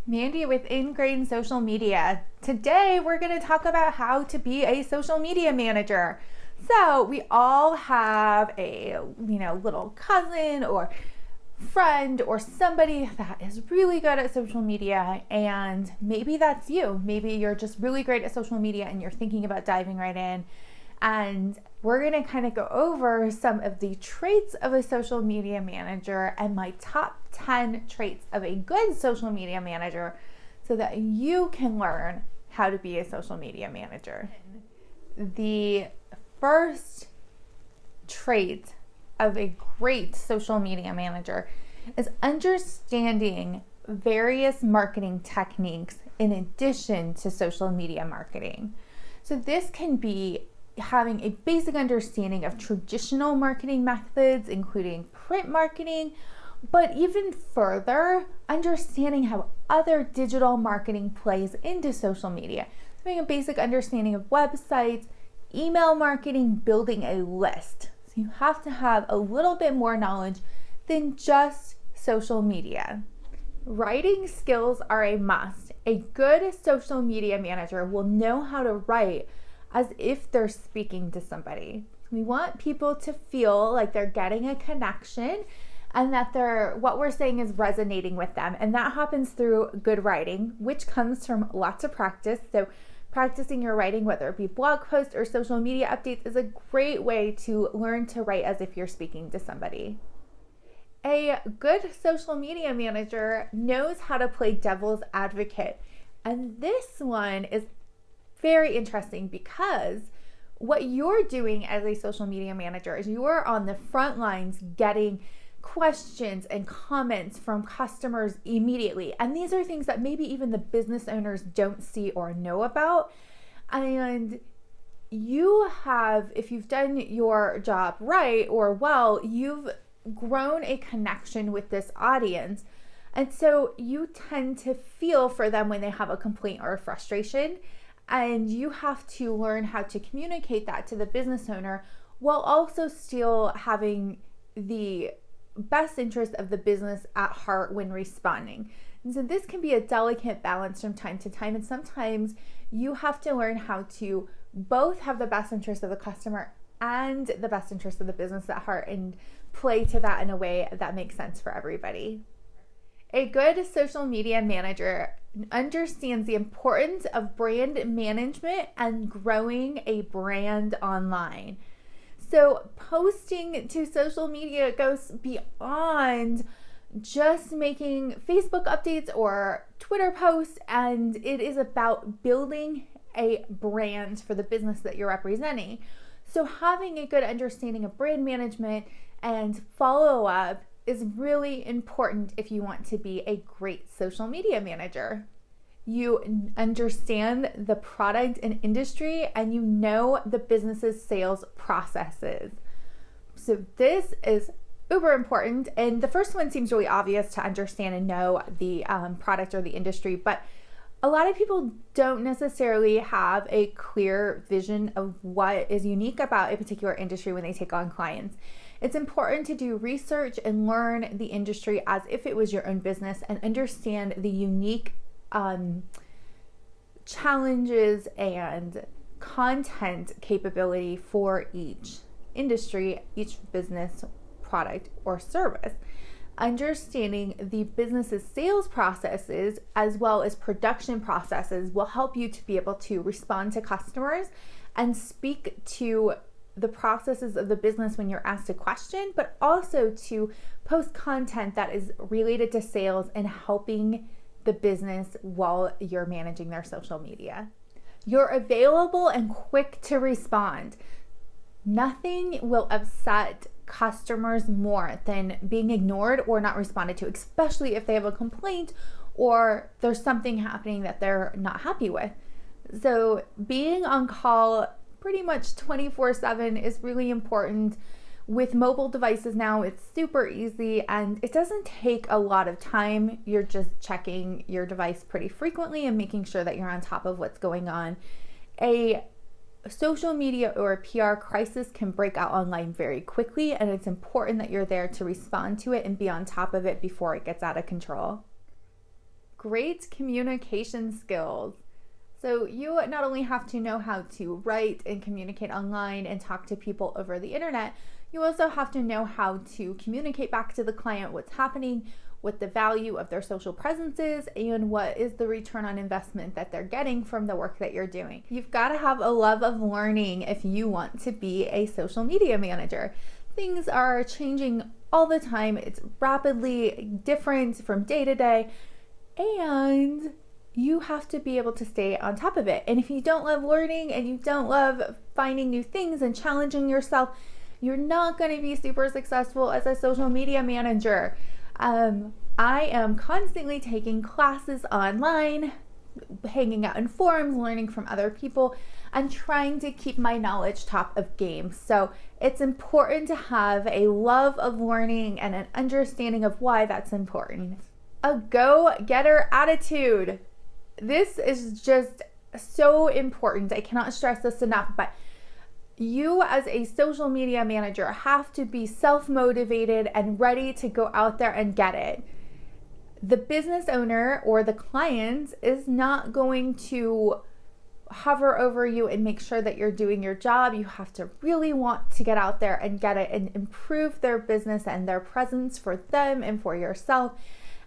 Mandy with Ingrain Social Media. Today we're going to talk about how to be a social media manager. So we all have a little cousin or friend or somebody that is really good at social media, and maybe that's you. Maybe you're just really great at social media and you're thinking about diving right in. And we're going to kind of go over some of the traits of a social media manager and my top 10 traits of a good social media manager so that you can learn how to be a social media manager. The first trait of a great social media manager is understanding various marketing techniques in addition to social media marketing. So this can be having a basic understanding of traditional marketing methods, including print marketing, but even further, understanding how other digital marketing plays into social media. Having a basic understanding of websites, email marketing, building a list. So you have to have a little bit more knowledge than just social media. Writing skills are a must. A good social media manager will know how to write as if they're speaking to somebody. We want people to feel like they're getting a connection and that what we're saying is resonating with them. And that happens through good writing, which comes from lots of practice. So practicing your writing, whether it be blog posts or social media updates, is a great way to learn to write as if you're speaking to somebody. A good social media manager knows how to play devil's advocate. And this one is very interesting because what you're doing as a social media manager is you're on the front lines getting questions and comments from customers immediately. And these are things that maybe even the business owners don't see or know about. And you have, if you've done your job right or well, you've grown a connection with this audience. And so you tend to feel for them when they have a complaint or a frustration. And you have to learn how to communicate that to the business owner while also still having the best interest of the business at heart when responding. And so this can be a delicate balance from time to time. And sometimes you have to learn how to both have the best interest of the customer and the best interest of the business at heart and play to that in a way that makes sense for everybody. A good social media manager understands the importance of brand management and growing a brand online. So posting to social media goes beyond just making Facebook updates or Twitter posts, and it is about building a brand for the business that you're representing. So having a good understanding of brand management and follow-up is really important if you want to be a great social media manager. You understand the product and industry, and you know the business's sales processes. So this is uber important. And the first one seems really obvious to understand and know the product or the industry, but a lot of people don't necessarily have a clear vision of what is unique about a particular industry when they take on clients. It's important to do research and learn the industry as if it was your own business and understand the unique challenges and content capability for each industry, each business, product, or service. Understanding the business's sales processes as well as production processes will help you to be able to respond to customers and speak to the processes of the business when you're asked a question, but also to post content that is related to sales and helping the business while you're managing their social media. You're available and quick to respond. Nothing will upset customers more than being ignored or not responded to, especially if they have a complaint or there's something happening that they're not happy with. So being on call pretty much 24/7 is really important. With mobile devices now, it's super easy and it doesn't take a lot of time. You're just checking your device pretty frequently and making sure that you're on top of what's going on. A social media or a PR crisis can break out online very quickly, and it's important that you're there to respond to it and be on top of it before it gets out of control. great communication skills. So you not only have to know how to write and communicate online and talk to people over the internet, you also have to know how to communicate back to the client what's happening, what the value of their social presence is, and what is the return on investment that they're getting from the work that you're doing. You've got to have a love of learning if you want to be a social media manager. Things are changing all the time. It's rapidly different from day to day, and you have to be able to stay on top of it. And if you don't love learning and you don't love finding new things and challenging yourself, you're not going to be super successful as a social media manager. I am constantly taking classes online, hanging out in forums, learning from other people, and trying to keep my knowledge top of game. So it's important to have a love of learning and an understanding of why that's important. A go-getter attitude. This is just so important. I cannot stress this enough, but you as a social media manager have to be self-motivated and ready to go out there and get it. The business owner or the client is not going to hover over you and make sure that you're doing your job. You have to really want to get out there and get it and improve their business and their presence for them and for yourself.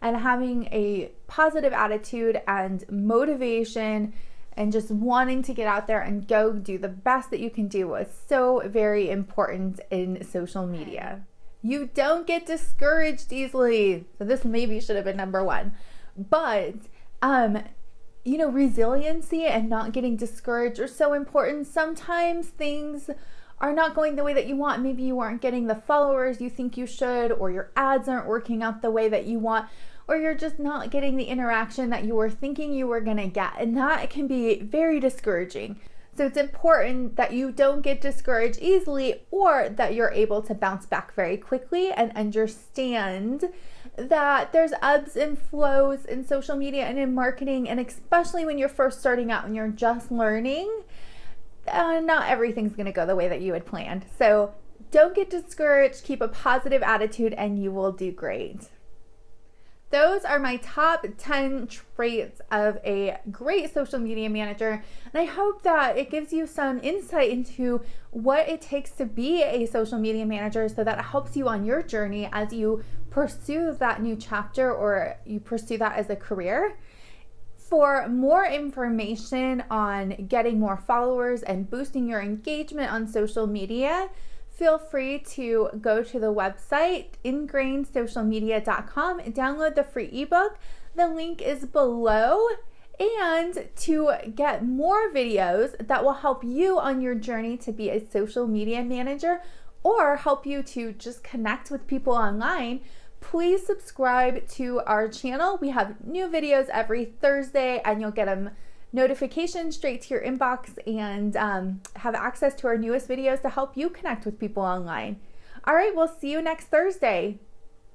And having a positive attitude and motivation and just wanting to get out there and go do the best that you can do is so very important in social media. You don't get discouraged easily. So this maybe should have been number one. But, resiliency and not getting discouraged are so important. Sometimes things are not going the way that you want. Maybe you aren't getting the followers you think you should, or your ads aren't working out the way that you want, or you're just not getting the interaction that you were thinking you were gonna get. And that can be very discouraging. So it's important that you don't get discouraged easily, or that you're able to bounce back very quickly and understand that there's ebbs and flows in social media and in marketing, and especially when you're first starting out and you're just learning, not everything's gonna go the way that you had planned. So don't get discouraged, keep a positive attitude, and you will do great. Those are my top 10 traits of a great social media manager. And I hope that it gives you some insight into what it takes to be a social media manager, so that it helps you on your journey as you pursue that new chapter or you pursue that as a career. For more information on getting more followers and boosting your engagement on social media, feel free to go to the website ingrainsocialmedia.com and download the free ebook. The link is below. And to get more videos that will help you on your journey to be a social media manager, or help you to just connect with people online, please subscribe to our channel. We have new videos every Thursday, and you'll get them notifications straight to your inbox, and have access to our newest videos to help you connect with people online. All right, we'll see you next Thursday.